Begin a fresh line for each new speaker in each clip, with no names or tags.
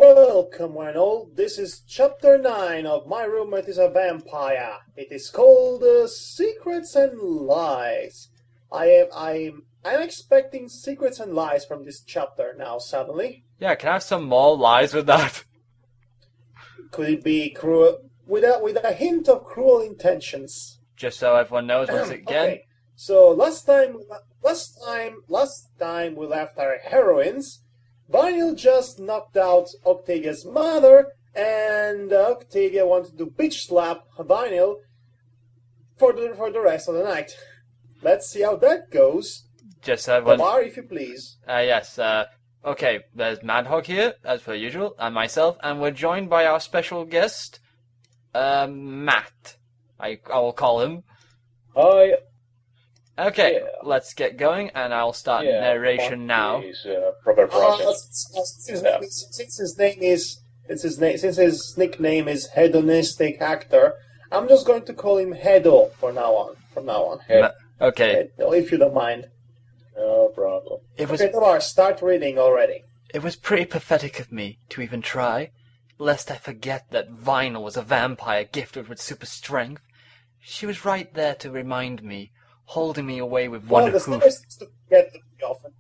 Welcome, one and all. This is chapter 9 of My Roommate is a Vampire. It is called Secrets and Lies. I'm expecting secrets and lies from this chapter now, suddenly.
Yeah, can I have some more lies with that?
Could it be cruel, with a hint of cruel intentions?
Just so everyone knows once again.
Okay, so last time we left our heroines. Vinyl just knocked out Octavia's mother, and Octavia wanted to bitch slap Vinyl for the rest of the night. Let's see how that goes.
Just so everyone...
Bar, if you please.
Yes, okay, there's Madhog here, as per usual, and myself, and we're joined by our special guest, Matt. I will call him.
Hi.
Okay,
Yeah.
Let's get going, and I'll start narration now.
Proper process.
Since his nickname is Hedonistic Actor, I'm just going to call him Hedo from now on.
Okay.
Hedo, if you don't mind.
No problem.
Okay, Tavar, start reading already.
It was pretty pathetic of me to even try, lest I forget that Vinyl was a vampire gifted with super strength. She was right there to remind me, holding me away with one hoof.
To forget them often.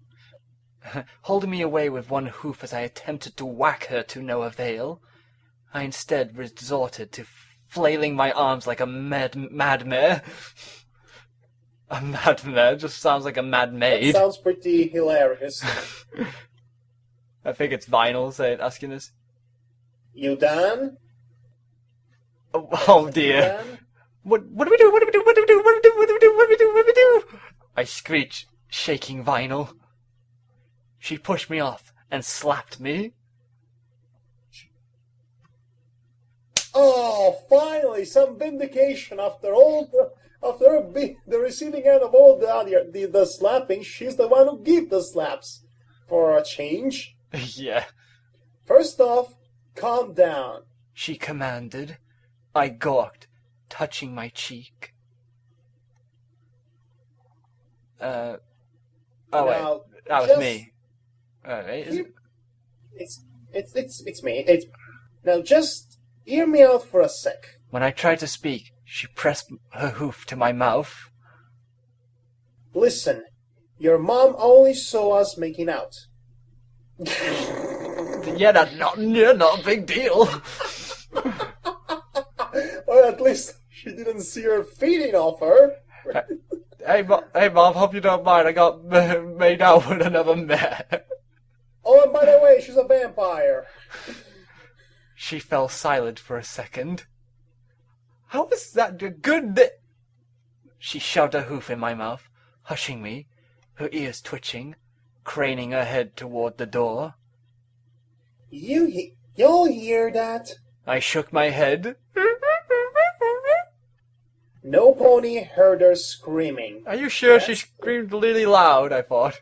Holding me away with one hoof as I attempted to whack her to no avail. I instead resorted to flailing my arms like a madmare. A madmare just sounds like a mad maid.
That sounds pretty hilarious.
I think it's Vinyl asking this.
You done?
Oh dear.
You done?
What do we do? What do we do? What do we do? What do we do? What do we do? What do we do? What do we do? I screeched, shaking Vinyl. She pushed me off and slapped me.
Oh, finally, some vindication after the receiving end of all the slapping. She's the one who gave the slaps, for a change.
Yeah.
First off, calm down.
She commanded. I gawked, touching my cheek. Oh wait, that was me. Wait,
It's me. Now just hear me out for a sec.
When I tried to speak, she pressed her hoof to my mouth.
Listen, your mom only saw us making out.
Yeah, that's not a big deal.
Well, at least she didn't see her feeding off her.
Hey, Mom, hope you don't mind. I got made out with another man.
Oh, and by the way, she's a vampire.
She fell silent for a second. How is that good? She shoved her hoof in my mouth, hushing me, her ears twitching, craning her head toward the door.
You'll hear that?
I shook my head.
No pony heard her screaming.
Are you sure she screamed really loud, I thought?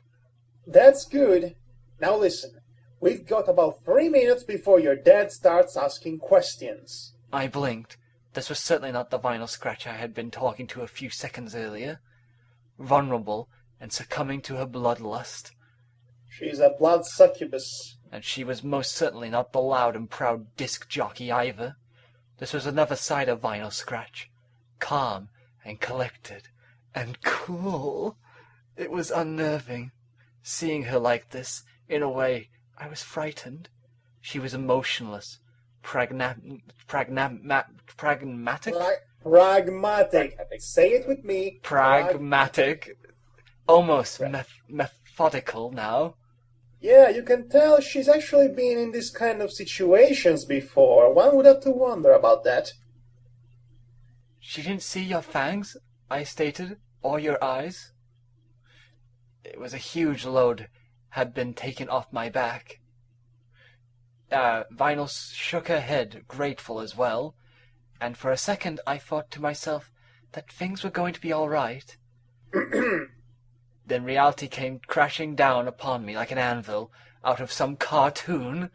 That's good. Now listen, we've got about 3 minutes before your dad starts asking questions.
I blinked. This was certainly not the Vinyl Scratch I had been talking to a few seconds earlier. Vulnerable and succumbing to her bloodlust.
She's a blood succubus.
And she was most certainly not the loud and proud disc jockey either. This was another side of Vinyl Scratch. Calm and collected and cool. It was unnerving. Seeing her like this, in a way, I was frightened. She was emotionless, pragmatic.
Pragmatic. Say it with me.
Pragmatic. Almost methodical now.
Yeah, you can tell she's actually been in this kind of situations before. One would have to wonder about that.
She didn't see your fangs, I stated, or your eyes. It was a huge load had been taken off my back. Vinyl shook her head, grateful as well, and for a second I thought to myself that things were going to be all right. Then reality came crashing down upon me like an anvil out of some cartoon.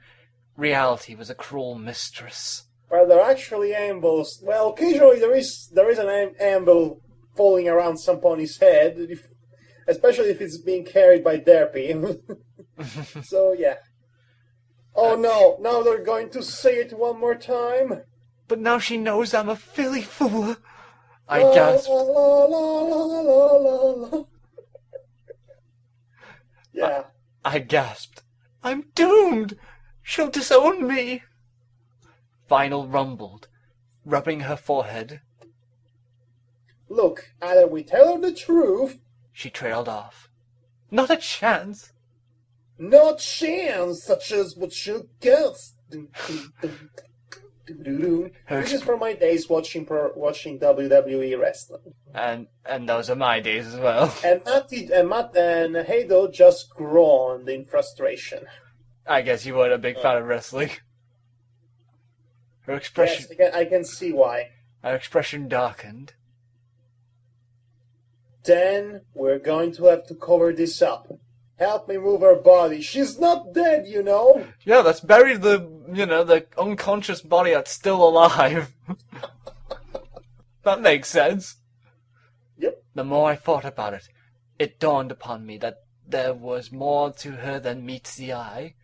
Reality was a cruel mistress.
Well, there are actually anvils. Well, occasionally there is an anvil falling around some pony's head, especially if it's being carried by Derpy. So, yeah. Oh no, now they're going to say it one more time.
But now she knows I'm a filly fool. I
La,
gasped.
La, la, la, la, la, la. Yeah.
I gasped. I'm doomed! She'll disown me! Vinyl rumbled, rubbing her forehead.
Look, either we tell her the truth.
She trailed off. Not a chance!
No chance, such as what she'll get. This is from my days watching WWE wrestling.
And those are my days as well.
And Matt and Heido just groaned in frustration.
I guess you weren't a big fan of wrestling. Her expression...
Yes, I can see why.
Her expression darkened.
Then we're going to have to cover this up. Help me move her body. She's not dead, you know.
Yeah, let's bury the unconscious body that's still alive. That makes sense.
Yep.
The more I thought about it, it dawned upon me that there was more to her than meets the eye.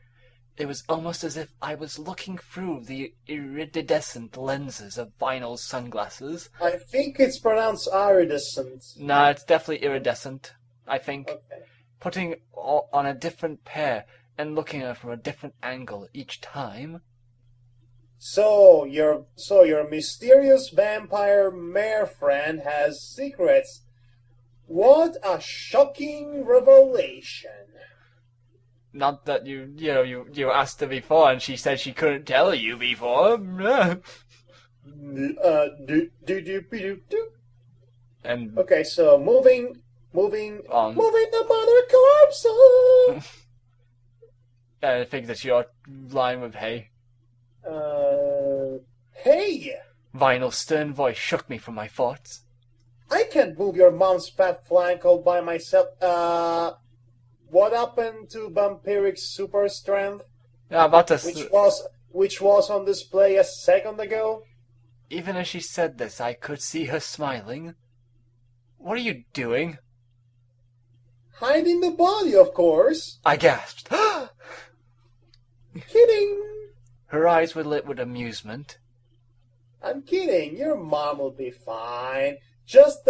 It was almost as if I was looking through the iridescent lenses of Vinyl's sunglasses.
I think it's pronounced iridescent.
Nah, it's definitely iridescent, I think.
Okay.
Putting on a different pair and looking at her from a different angle each time.
So your mysterious vampire mare friend has secrets. What a shocking revelation.
Not that you asked her before and she said she couldn't tell you before. And
okay, so moving
on.
Moving the mother corpse on.
I think that's your line with hey.
Hey!
Vinyl's stern voice shook me from my thoughts.
I can't move your mom's fat flank all by myself. What happened to Vampiric's super strength?
Yeah, about to...
Which was on display a second ago?
Even as she said this, I could see her smiling. What are you doing?
Hiding the body, of course.
I gasped.
Kidding.
Her eyes were lit with amusement.
I'm kidding. Your mom will be fine. Just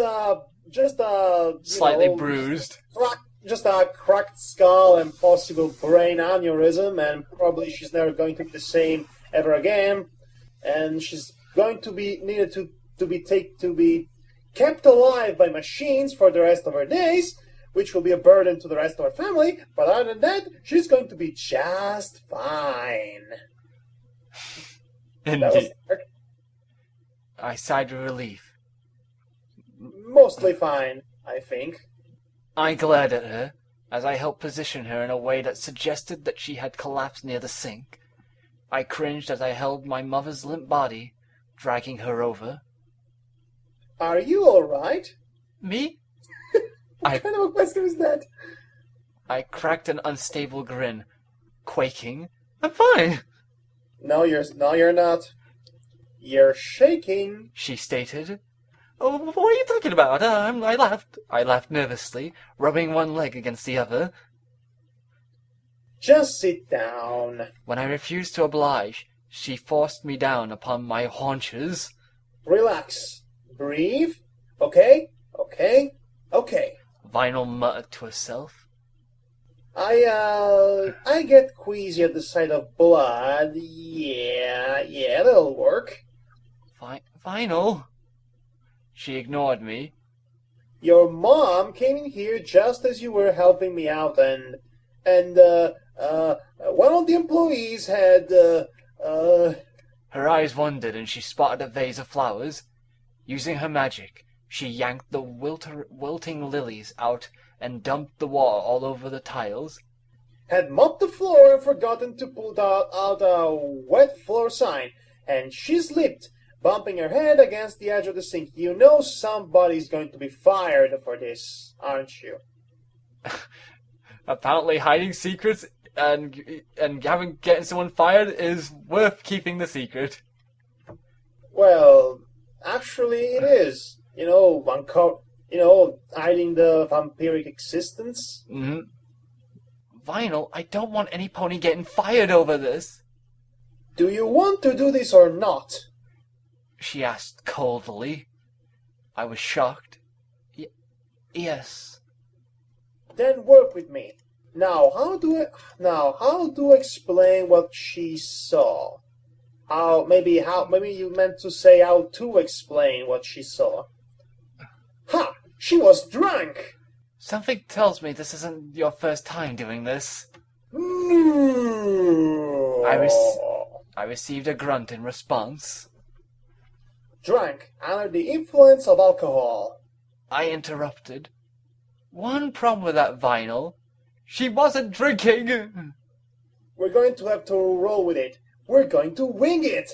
slightly bruised.
Just a cracked skull and possible brain aneurysm, and probably she's never going to be the same ever again. And she's going to be needed to be kept alive by machines for the rest of her days, which will be a burden to the rest of her family. But other than that, she's going to be just fine.
Indeed. I sighed with relief.
Mostly fine, I think.
I glared at her as I helped position her in a way that suggested that she had collapsed near the sink. I cringed as I held my mother's limp body, dragging her over.
Are you all right?
Me?
What kind of a question is that?
I cracked an unstable grin, quaking. I'm fine.
No, you're not. You're shaking,
she stated. Oh, what are you talking about? I laughed. I laughed nervously, rubbing one leg against the other.
Just sit down.
When I refused to oblige, she forced me down upon my haunches.
Relax. Breathe. Okay?
Vinyl muttered to herself.
I get queasy at the sight of blood. Yeah, that'll work.
Vinyl? She ignored me.
Your mom came in here just as you were helping me out, and one of the employees had,
Her eyes wandered and she spotted a vase of flowers. Using her magic, she yanked the wilting lilies out and dumped the water all over the tiles.
Had mopped the floor and forgotten to put out a wet floor sign, and she slipped, bumping her head against the edge of the sink. You know somebody's going to be fired for this, aren't you?
Apparently hiding secrets and getting someone fired is worth keeping the secret.
Well, actually it is. Hiding the vampiric existence.
Mm-hmm. Vinyl, I don't want any pony getting fired over this.
Do you want to do this or not?
She asked coldly. I was shocked. Yes.
Then work with me. Now, how do explain what she saw? Maybe you meant to say how to explain what she saw. Ha! She was drunk!
Something tells me this isn't your first time doing this. I received a grunt in response.
Drunk, under the influence of alcohol.
I interrupted. One problem with that Vinyl. She wasn't drinking.
We're going to have to roll with it. We're going to wing it.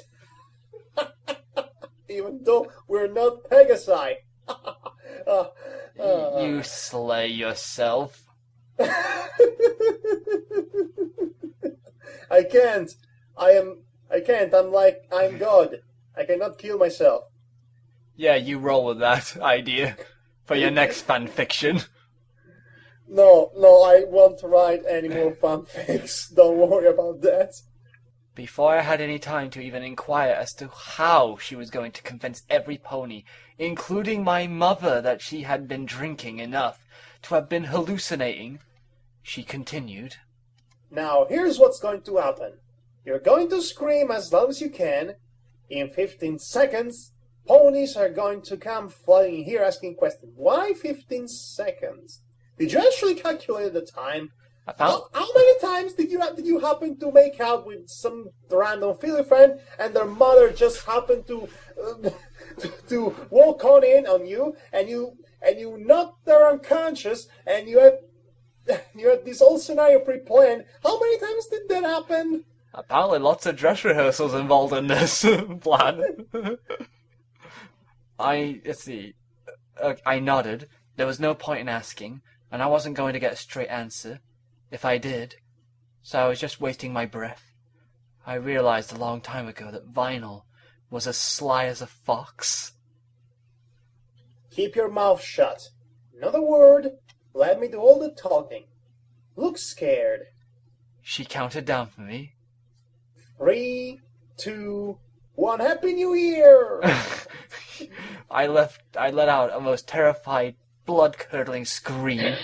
Even though we're not Pegasi.
You slay yourself.
I can't. I'm God. I cannot kill myself.
Yeah, you roll with that idea for your next fanfiction.
No, I won't write any more fanfics. Don't worry about that.
Before I had any time to even inquire as to how she was going to convince every pony, including my mother, that she had been drinking enough to have been hallucinating, she continued.
Now, here's what's going to happen. You're going to scream as loud as you can. In 15 seconds, ponies are going to come flooding here asking questions. Why 15 seconds? Did you actually calculate the time? How many times did you happen to make out with some random filly friend and their mother just happened to walk on you and you knocked her unconscious and you had this whole scenario pre-planned? How many times did that happen?
Apparently lots of dress rehearsals involved in this plan. Let's see. I nodded. There was no point in asking, and I wasn't going to get a straight answer. If I did, so I was just wasting my breath. I realized a long time ago that Vinyl was as sly as a fox.
Keep your mouth shut. Another word, let me do all the talking. Look scared.
She counted down for me.
3, 2, 1. Happy New Year!
I let out a most terrified, blood-curdling scream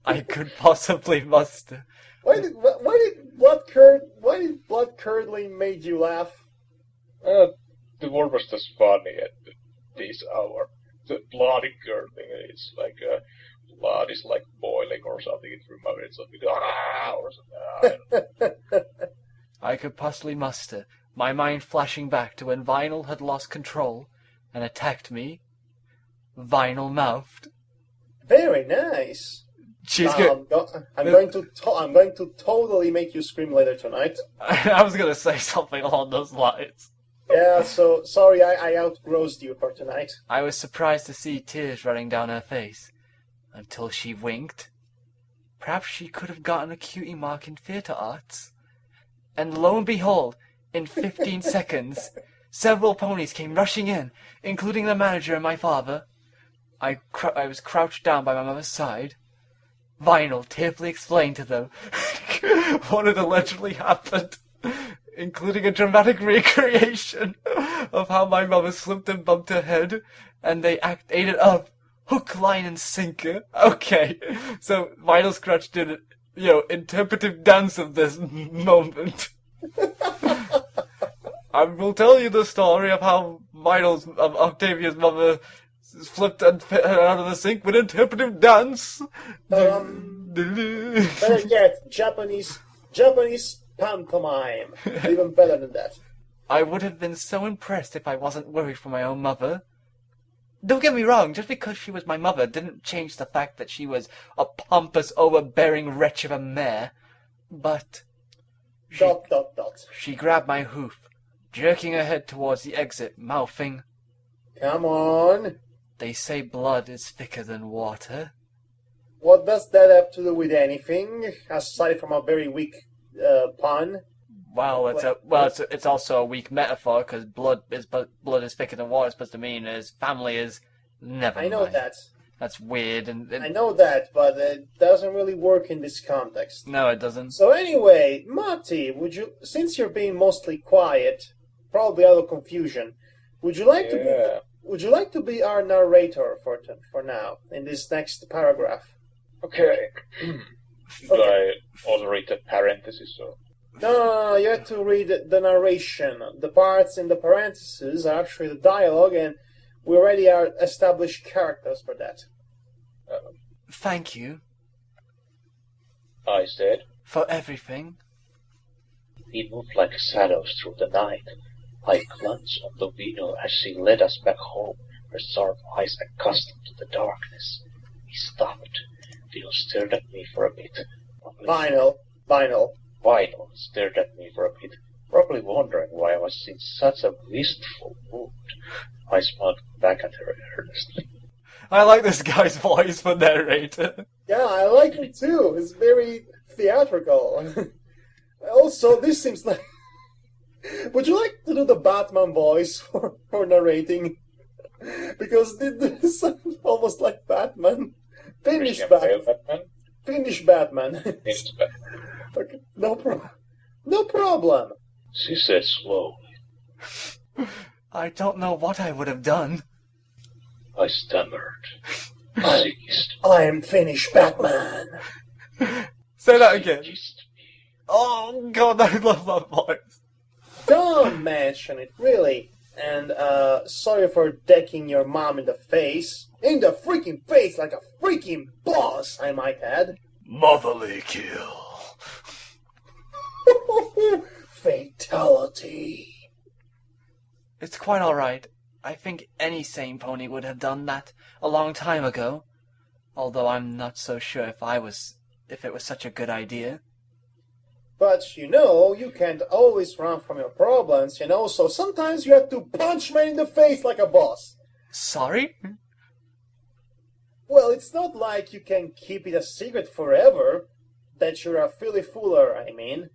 I could possibly muster.
Why did blood curdling made you laugh?
The word was just funny at this hour. The bloody curdling. It's like blood is like boiling or something. It reminds something or something.
I could possibly muster, my mind flashing back to when Vinyl had lost control and attacked me, Vinyl mouthed.
Very nice. I'm going to totally make you scream later tonight.
I was going to say something along those lines.
Yeah, so sorry I outgrossed you for tonight.
I was surprised to see tears running down her face, until she winked. Perhaps she could have gotten a cutie mark in theatre arts. And lo and behold, in 15 seconds, several ponies came rushing in, including the manager and my father. I was crouched down by my mother's side. Vinyl tearfully explained to them what had allegedly happened, including a dramatic recreation of how my mother slipped and bumped her head, and they ate it up, hook, line, and sinker. Okay, so Vinyl Scratch did an interpretive dance of this moment. I will tell you the story of how Octavia's mother flipped and put her out of the sink with interpretive dance.
Better yet, Japanese pantomime. Even better than that.
I would have been so impressed if I wasn't worried for my own mother. Don't get me wrong, just because she was my mother didn't change the fact that she was a pompous, overbearing wretch of a mare. But she grabbed my hoof, jerking her head towards the exit, mouthing,
"Come on."
They say blood is thicker than water.
What does that have to do with anything, aside from a very weak pun?
Well, it's also a weak metaphor, because blood is thicker than water is supposed to mean is family is never.
I know
mind.
that.
That's weird,
I know that, but it doesn't really work in this context.
No, it doesn't.
So anyway, Matti, since you're being mostly quiet, probably out of confusion, would you like to be our narrator for now in this next paragraph?
Okay. Do I also read the parentheses or?
No, you have to read the narration. The parts in the parentheses are actually the dialogue, and we already are established characters for that.
Thank you.
I said.
For everything.
We moved like shadows through the night. I clutched on the window as she led us back home, her sharp eyes accustomed to the darkness. He stopped. Vinyl stared at me for a bit. Vinyl stared at me for a bit, probably wondering why I was in such a wistful mood. I smiled back at her earnestly.
I like this guy's voice for narrator.
Yeah, I like it too. It's very theatrical. Also, this seems like... Would you like to do the Batman voice for narrating? Because this sounds almost like Batman. Finnish Batman. Finnish Batman. Okay, no problem.
She said slowly.
I don't know what I would have done.
I stammered.
I am Finnish Batman.
Say that again. Oh God, I love that voice.
Don't mention it, really. And sorry for decking your mom in the face. In the freaking face, like a freaking boss, I might add.
Motherly kill.
Fatality.
It's quite alright. I think any sane pony would have done that a long time ago. Although I'm not so sure if it was such a good idea.
But, you can't always run from your problems, so sometimes you have to punch men in the face like a boss.
Sorry?
Well, it's not like you can keep it a secret forever, that you're a filly fooler, I mean.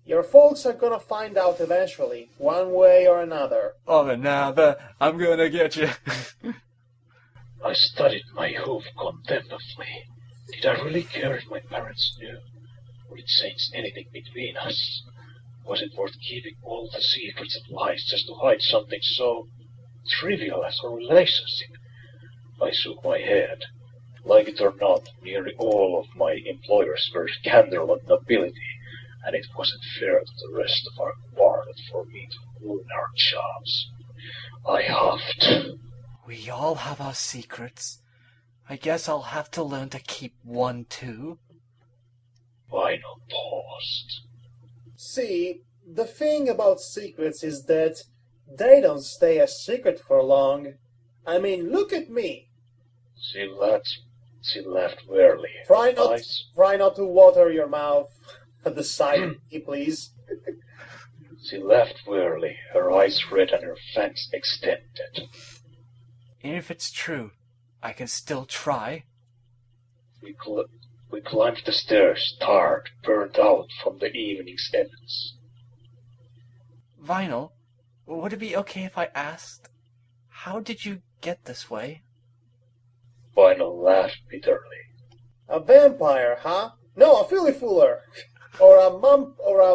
Your folks are gonna find out eventually, one way or another.
Or another, I'm gonna get you.
I studied my hoof contemplatively. Did I really care if my parents knew? Would it change anything between us? Was it worth keeping all the secrets and lies just to hide something so trivial as a relationship? I shook my head. Like it or not, nearly all of my employers were scandal on nobility, and it wasn't fair to the rest of our quartet for me to ruin our jobs. I huffed.
We all have our secrets. I guess I'll have to learn to keep one too.
Vinyl paused.
See, the thing about secrets is that they don't stay a secret for long. I mean, look at me.
She laughed wearily.
Try not to water your mouth at the side, please.
She laughed wearily, her eyes red and her fangs extended.
And if it's true, I can still try.
We climbed the stairs, tired, burnt out from the evening's efforts.
Vinyl, would it be okay if I asked, how did you get this way?
Vinyl laughed bitterly.
A vampire, huh? No, a filly fooler. Or a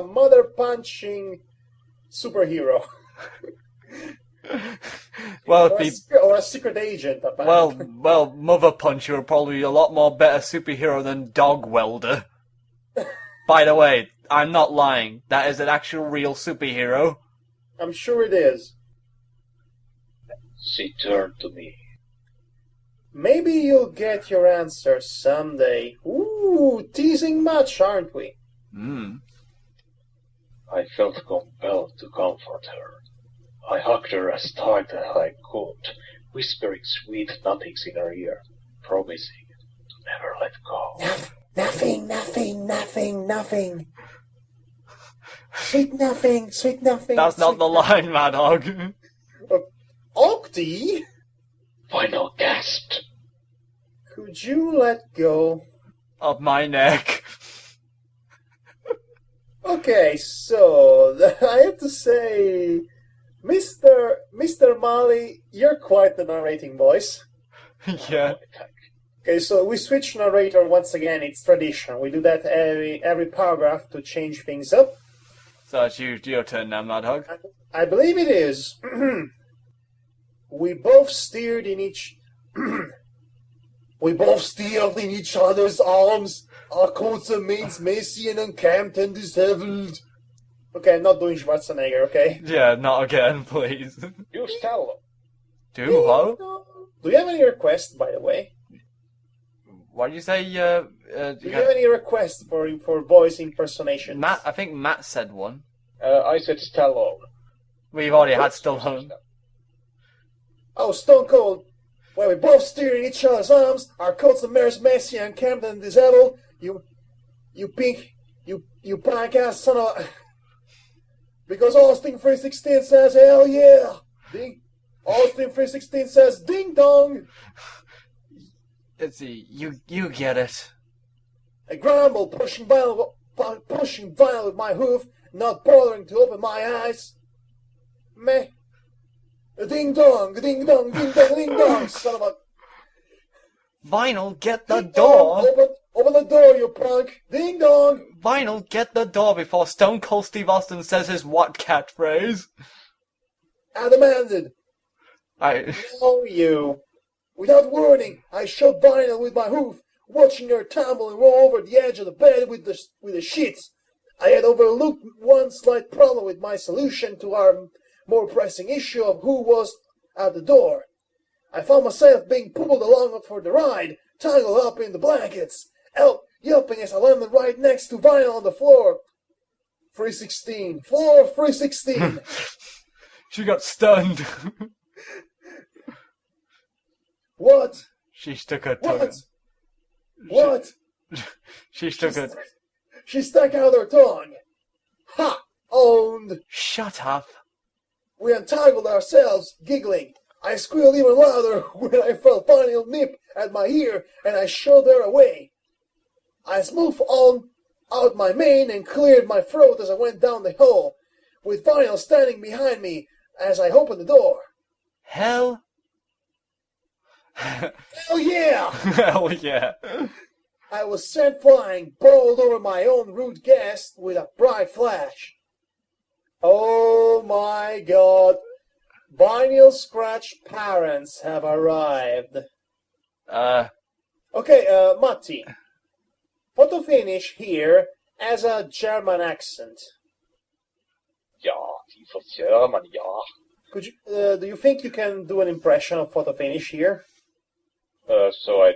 mother-punching superhero.
Well,
or a secret agent, apparently.
Well, Mother Puncher are probably a lot more better superhero than Dog Welder. By the way, I'm not lying. That is an actual real superhero.
I'm sure it is.
She turned to me.
Maybe you'll get your answer someday. Ooh, teasing much, aren't we?
I felt compelled to comfort her. I hugged her as tight as I could, whispering sweet nothings in her ear, promising to never let go.
Nothing. Sweet nothing.
That's not the line, Madhog.
Octi?
Vinyl gasped.
Could you let go
of my neck?
Okay, so I have to say, Mr. Mali, you're quite the narrating voice.
Yeah.
Okay, so we switch narrator once again. It's tradition. We do that every paragraph to change things up.
So it's your turn now, Madhog.
I believe it is. We both steered in each. We both steered in each other's arms. Our coats and mates messy and unkempt and disheveled. Okay, I'm not doing Schwarzenegger, okay?
Yeah, not again, please.
You tell.
Do what?
Do you have any requests, by the way?
What do you say?
Do you have any requests for voice impersonations?
Matt, I think Matt said one.
I said Stallone.
We've already had Stallone.
Oh, Stone Cold. Well, we both steer in each other's arms. Our coats and mares messy and camped and disheveled. You punk ass son of a... Because Austin 316 says, hell yeah. Austin 316 says, ding dong.
Let's see, you get it.
I grumble, pushing vinyl with my hoof, not bothering to open my eyes. Meh. Ding dong, ding dong, ding dong, ding dong, son of a...
Vinyl, get the
Ding
door!
dong, open the door, you punk! Ding dong!
Vinyl, get the door before Stone Cold Steve Austin says his what catchphrase?
I demanded. No, you. Without warning, I shoved Vinyl with my hoof, watching her tumble and roll over the edge of the bed with the sheets. I had overlooked one slight problem with my solution to our more pressing issue of who was at the door. I found myself being pulled along for the ride, tangled up in the blankets, yelping as I landed right next to Vinyl on the floor. 316. Floor 316.
She got stunned.
What?
She stuck her tongue.
What?
She stuck her...
She stuck out her tongue. Ha! Owned.
Shut up.
We untangled ourselves, giggling. I squealed even louder when I felt Vinyl nip at my ear, and I shoved her away. I smoothed out my mane and cleared my throat as I went down the hall, with Vinyl standing behind me as I opened the door.
Hell
yeah!
Hell yeah.
I was sent flying, bowled over my own rude guest with a bright flash. Oh my god. Vinyl Scratch parents have arrived. Okay, Matti. Photo finish here as a German accent.
Ja, for German, ja.
Could you, do you think you can do an impression of photo finish here?
So I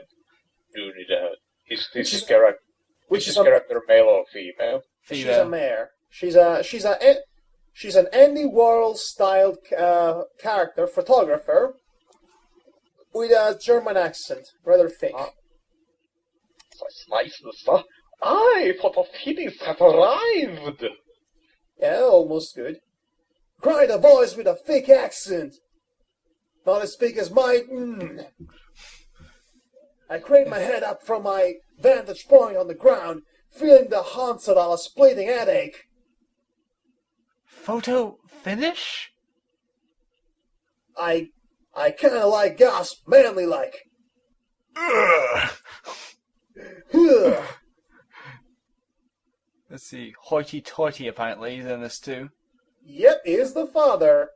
do need a... Is this character... Which is character male or female?
She's a mare. She's an Andy Warhol-styled character, photographer, with a German accent, rather thick.
That's nice, huh? Aye, photo finish have arrived!
Yeah, almost good. Cried a voice with a thick accent. Not as thick as mine. I craned my head up from my vantage point on the ground, feeling the onset of a splitting headache.
Photo finish?
I kinda like gasped, manly like.
Ugh. Let's see, hoity-toity apparently is in this too.
Yep, is the father.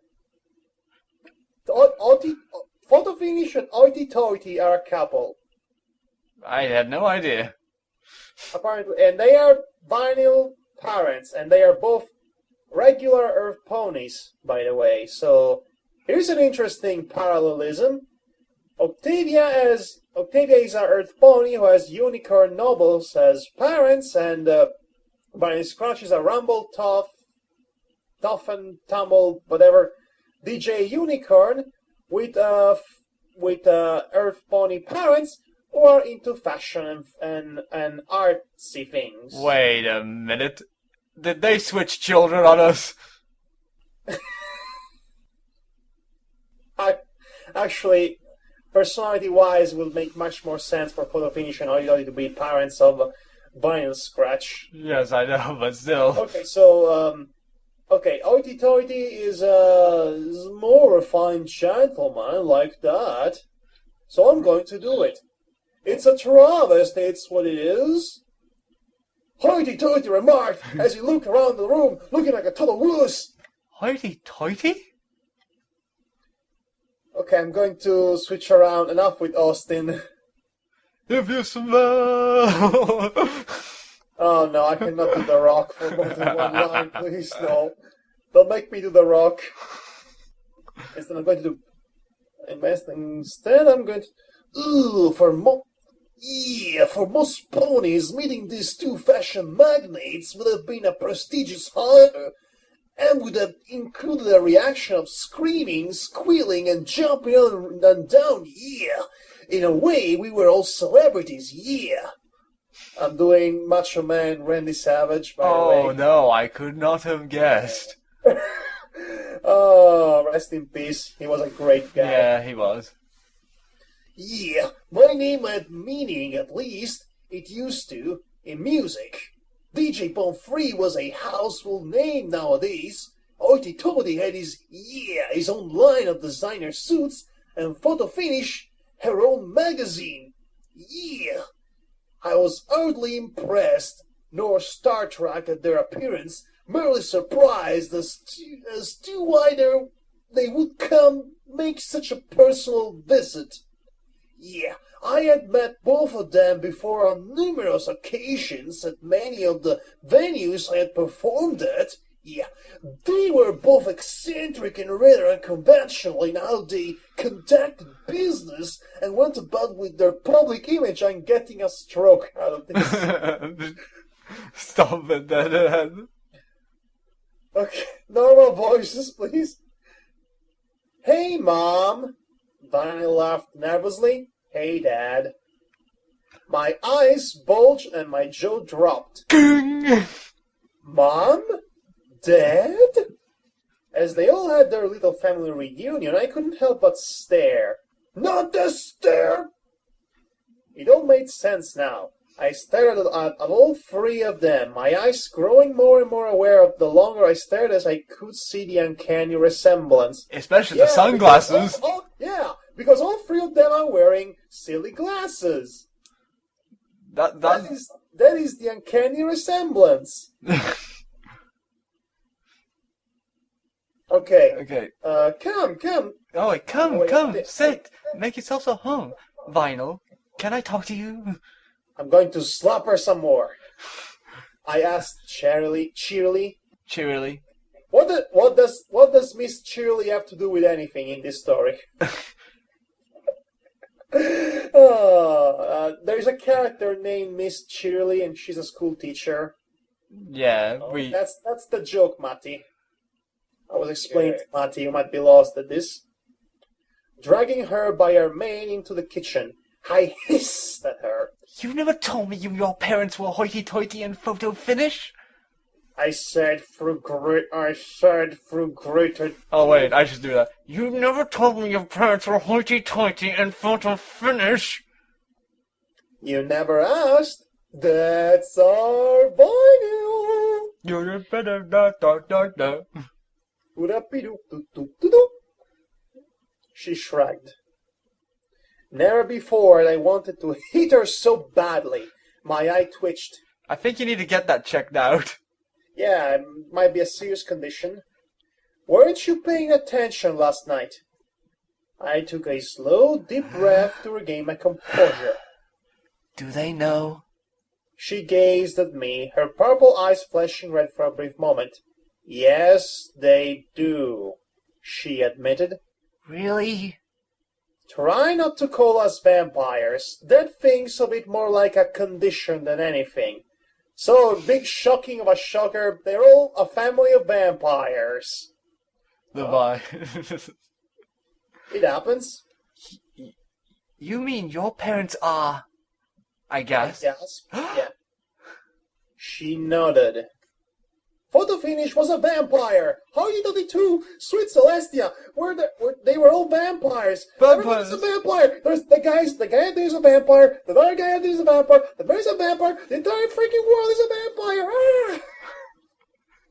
Photo finish and hoity-toity are a couple.
I had no idea.
Apparently, and they are Vinyl parents, and they are both regular Earth ponies, by the way. So here's an interesting parallelism. Octavia is our Earth pony who has unicorn nobles as parents, and Vinyl Scratch is a rumble, tough and tumble, whatever, DJ unicorn with Earth pony parents who are into fashion and artsy things.
Wait a minute. Did they switch children on us?
Actually, personality-wise, will make much more sense for Photo Finish and Hoity to be parents of Vinyl Scratch.
Yes, I know, but still.
Okay, so, Hoity Toity is a more refined gentleman like that. So I'm going to do it. It's a travesty, it's what it is. Hoity-toity remarked as he looked around the room, looking like a total wuss.
Hoity-toity?
Okay, I'm going to switch around. Enough with Austin.
If you smell...
Oh no, I cannot do The Rock for more than one line, please, no. Don't make me do The Rock. Instead, I'm going to do... Instead, I'm going to... for most ponies, meeting these two fashion magnates would have been a prestigious honor, and would have included a reaction of screaming, squealing, and jumping up and down, yeah. In a way, we were all celebrities, yeah. I'm doing Macho Man Randy Savage, by the way.
Oh no, I could not have guessed.
Oh, rest in peace. He was a great guy.
Yeah, he was.
Yeah, my name had meaning, at least. It used to, in music. DJ Pomfrey was a household name nowadays. Hoity Toity had his own line of designer suits, and Photo Finish, her own magazine. Yeah. I was hardly impressed, nor Star Trek at their appearance, merely surprised as to why they would come make such a personal visit. Yeah, I had met both of them before on numerous occasions at many of the venues I had performed at. Yeah, they were both eccentric and rather unconventional in how they conducted business and went about with their public image. I'm getting a stroke out of this.
Stop it, Dad.
Okay, normal voices, please. Hey, Mom. Vinyl laughed nervously. Hey, Dad. My eyes bulged and my jaw dropped. Mom? Dad? As they all had their little family reunion, I couldn't help but stare. Not the stare! It all made sense now. I stared at all three of them, my eyes growing more and more aware of the longer I stared as I could see the uncanny resemblance.
Especially the sunglasses.
Because all three of them are wearing silly glasses. That is the uncanny resemblance. Okay. Come.
Oh, wait, come, sit. Make yourself at home. Vinyl, can I talk to you?
I'm going to slap her some more. I asked cheerily. What does Miss Cheerily have to do with anything in this story? There's a character named Miss Cheerily, and she's a school teacher.
Yeah,
That's the joke, Matty. I was explaining to Matty, you might be lost at this. Dragging her by her mane into the kitchen, I hissed at her.
You never told me your parents were hoity-toity and photo finish?
I said through greater...
Oh wait, I should do that. You never told me your parents were hoity-toity and photo finish.
You never asked. That's our vinyl.
You're better da.
She shrugged. Never before had I wanted to hit her so badly. My eye twitched.
I think you need to get that checked out.
Yeah, it might be a serious condition. Weren't you paying attention last night? I took a slow, deep breath to regain my composure.
Do they know?
She gazed at me, her purple eyes flashing red for a brief moment. Yes, they do, she admitted.
Really?
Try not to call us vampires. That thing's a bit more like a condition than anything. So, big shocking of a shocker, they're all a family of vampires. It happens.
You mean your parents are... I guess.
Yes. Yeah. She nodded. Photo Finish was a vampire. Hoity Toity too. Sweet Celestia. They were all vampires. Everybody's a vampire. There's the guy out there is a vampire. The other guy out there is a vampire. The bear's a vampire. The entire freaking world is a vampire. Ah!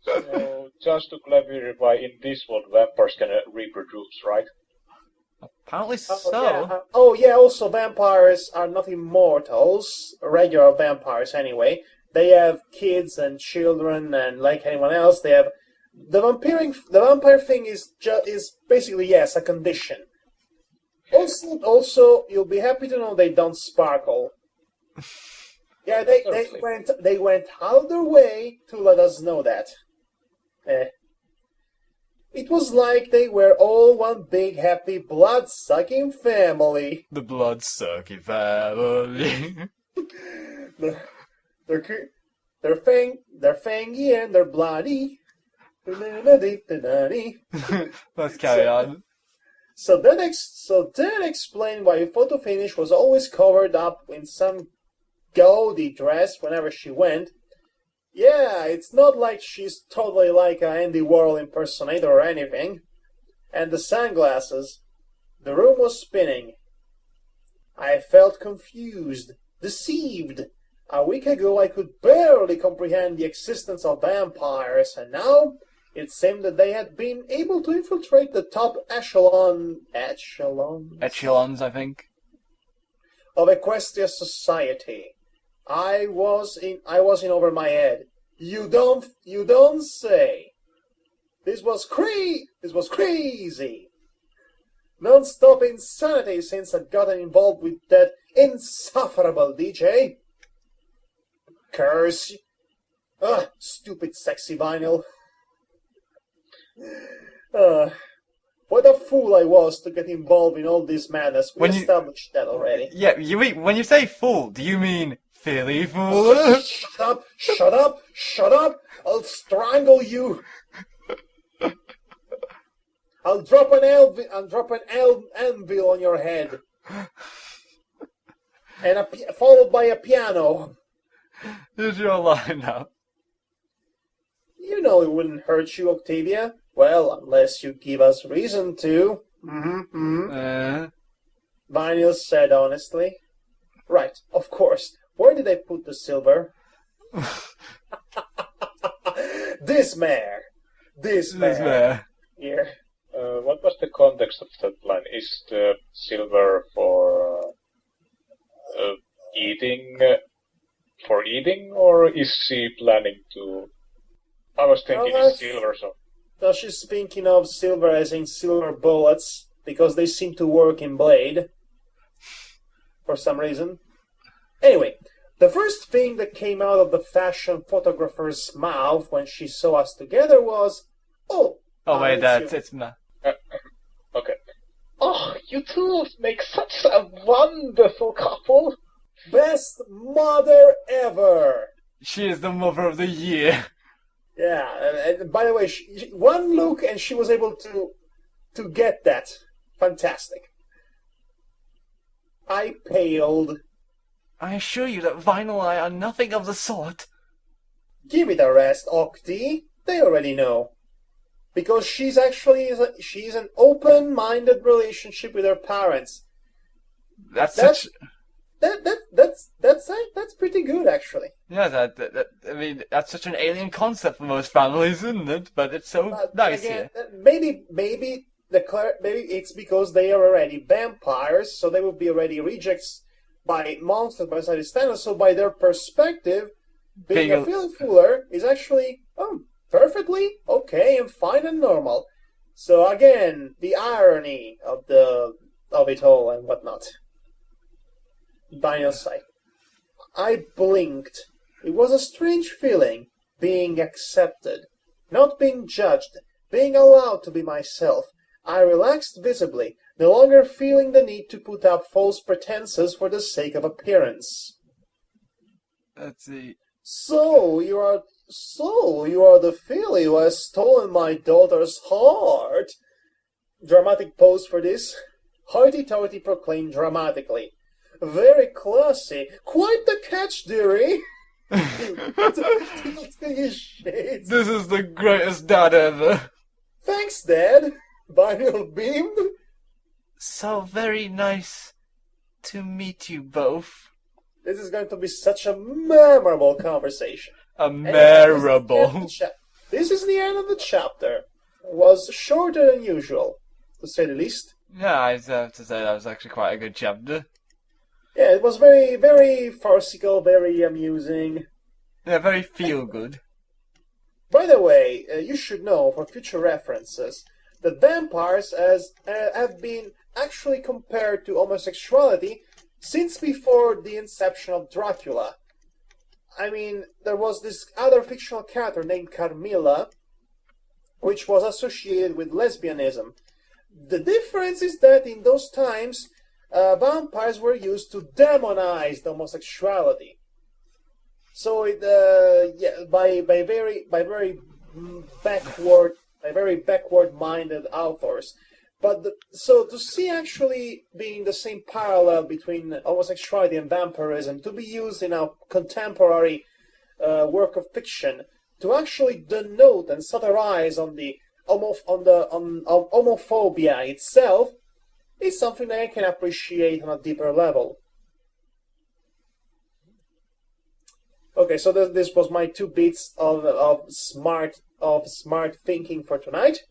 So, just to clarify, in this world, vampires can reproduce, right?
Apparently
Oh,
so.
yeah. Also vampires are not immortals. Regular vampires, anyway. They have kids and children, and like anyone else, they have the vampire thing is basically, yes, a condition. Also, you'll be happy to know they don't sparkle. Yeah, they went out of their way to let us know that. It was like they were all one big happy blood-sucking family.
The blood-sucking family.
They're fangy and they're bloody.
Let's carry on.
So that explained why photo finish was always covered up in some gaudy dress whenever she went. Yeah, it's not like she's totally like an Andy Warhol impersonator or anything. And the sunglasses. The room was spinning. I felt confused, deceived. A week ago I could barely comprehend the existence of vampires, and now it seemed that they had been able to infiltrate the top echelons,
I think,
of Equestria society. I was in over my head. You don't say. This was crazy. Non-stop insanity since I'd gotten involved with that insufferable DJ. Curse. Stupid sexy vinyl. What a fool I was to get involved in all this madness. We established that already.
Yeah, when you say fool, do you mean Philly fool?
Shut up! I'll strangle you. I'll drop an anvil on your head, and followed by a piano.
Here's your line now.
You know it wouldn't hurt you, Octavia. Well, unless you give us reason to. Vinyl said honestly. Right, of course. Where did I put the silver? This mare. Here.
What was the context of that line? Is the silver for eating, or is she planning to? I was thinking it's silver, so.
No, she's thinking of silver as in silver bullets, because they seem to work in Blade. For some reason. Anyway, the first thing that came out of the fashion photographer's mouth when she saw us together was,
Okay. Oh, you two make such a wonderful couple.
Best mother ever.
She is the mother of the year.
Yeah, and by the way, one look and she was able to get that. Fantastic. I paled.
I assure you that Vinyl and I are nothing of the sort.
Give it a rest, Octi. They already know. Because she's an open-minded relationship with her parents.
That's
pretty good, actually.
Yeah, I mean, that's such an alien concept for most families, isn't it? But it's so nice
again,
here.
Maybe it's because they are already vampires, so they will be already rejects by monsters by society standards. So by their perspective, being a field fooler is actually perfectly okay and fine and normal. So again, the irony of it all and whatnot. Daniel's side. I blinked. It was a strange feeling, being accepted, not being judged, being allowed to be myself. I relaxed visibly, no longer feeling the need to put up false pretenses for the sake of appearance.
Let's see.
So you are the filly who has stolen my daughter's heart. Dramatic pose for this. Hoity-toity proclaimed dramatically. Very classy. Quite the catch, dearie.
This is the greatest dad ever.
Thanks, Dad. Vinyl beamed.
So very nice to meet you both.
This is going to be such a memorable conversation.
This
is the end of the chapter. It was shorter than usual, to say the least.
Yeah, I have to say that was actually quite a good chapter.
Yeah, it was very, very farcical, very amusing.
Yeah, very feel good.
By the way, you should know for future references that vampires have been actually compared to homosexuality since before the inception of Dracula. I mean, there was this other fictional character named Carmilla, which was associated with lesbianism. The difference is that in those times, vampires were used to demonize the homosexuality. So it, yeah, by very backward-minded authors. But so to see actually being the same parallel between homosexuality and vampirism to be used in a contemporary work of fiction to actually denote and satirize on the homophobia itself is something that I can appreciate on a deeper level. Okay, so this was my 2 bits of smart thinking for tonight.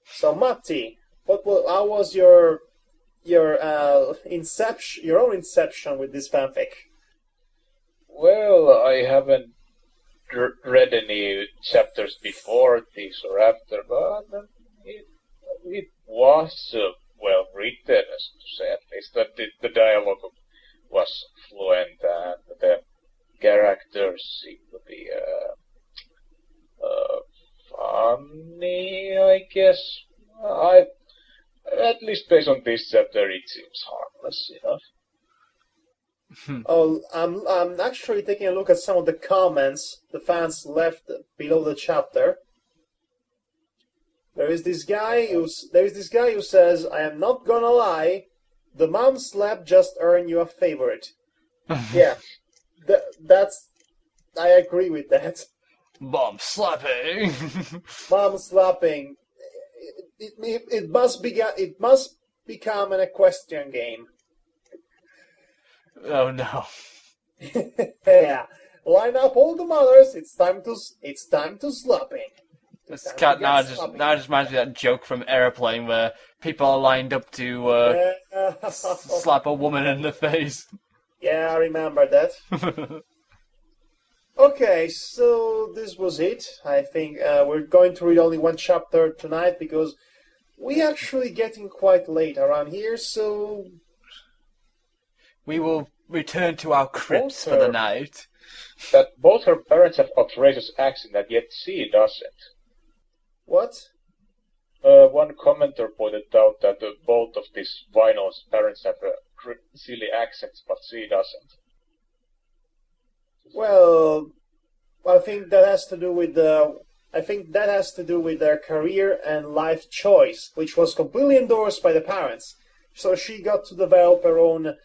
So Matti, how was your own inception with this fanfic?
Well, I haven't read any chapters before this or after, but it was well written, as to say, at least that the dialogue was fluent and the characters seem to be funny, I guess. At least based on this chapter, it seems harmless enough.
Oh, I'm actually taking a look at some of the comments the fans left below the chapter. There is this guy who says, "I am not gonna lie, the mom slap just earned you a favorite." Yeah, that's. I agree with that.
Mom slapping.
Mom slapping. It must become an equestrian game.
Oh no.
Yeah, line up all the mothers. It's time to slapping.
This cat now just reminds me of that joke from Airplane where people are lined up to slap a woman in the face.
Yeah, I remember that. Okay, so this was it. I think we're going to read only 1 chapter tonight because we're actually getting quite late around here, so
we will return to our crypts for the night.
That both her parents have outrageous accent, and yet she doesn't.
What?
One commenter pointed out that both of these Vinyl's parents have silly accents, but she doesn't.
Well, I think that has to do with their career and life choice, which was completely endorsed by the parents. So she got to develop her own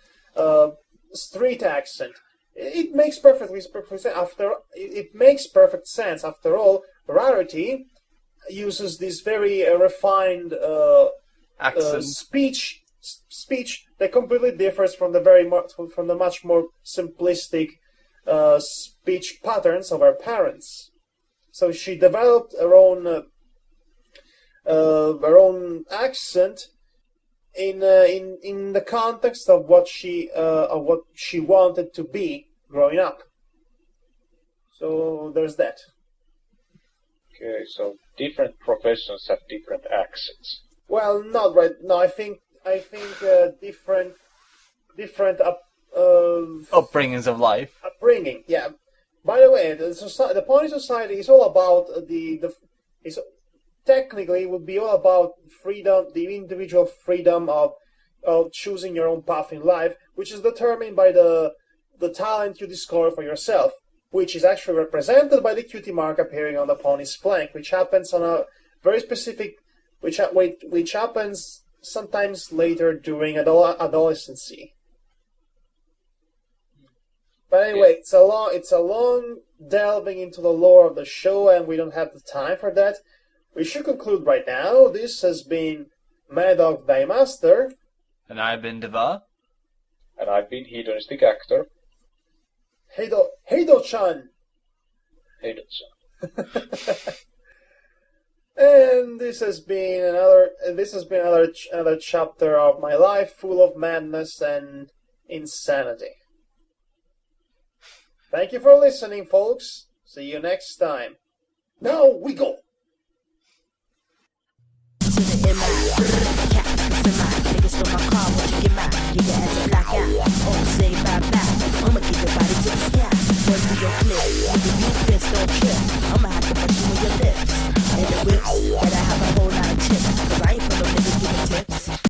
street accent. It makes perfect sense. After all, Rarity uses this very refined speech that completely differs from the much more simplistic speech patterns of her parents. So she developed her own accent in the context of what she wanted to be growing up. So there's that.
Okay, so different professions have different accents.
Well, not right. No, I think different
upbringings of life.
Upbringing, yeah. By the way, the Pony Society is all about technically it would be all about freedom, the individual freedom of choosing your own path in life, which is determined by the talent you discover for yourself, which is actually represented by the cutie mark appearing on the pony's flank, which happens on a very specific, which happens sometimes later during adolescency. But anyway, it's a long delving into the lore of the show, and we don't have the time for that. We should conclude right now. This has been Madhog Thy Master.
And I've been Deva.
And I've been Hedonistic Actor.
Heido-chan!
Heido-chan.
And this has been another chapter of my life full of madness and insanity. Thank you for listening, folks. See you next time. Now we go.
I'ma keep your body to the sky. Run through your clip, the youth don't trip.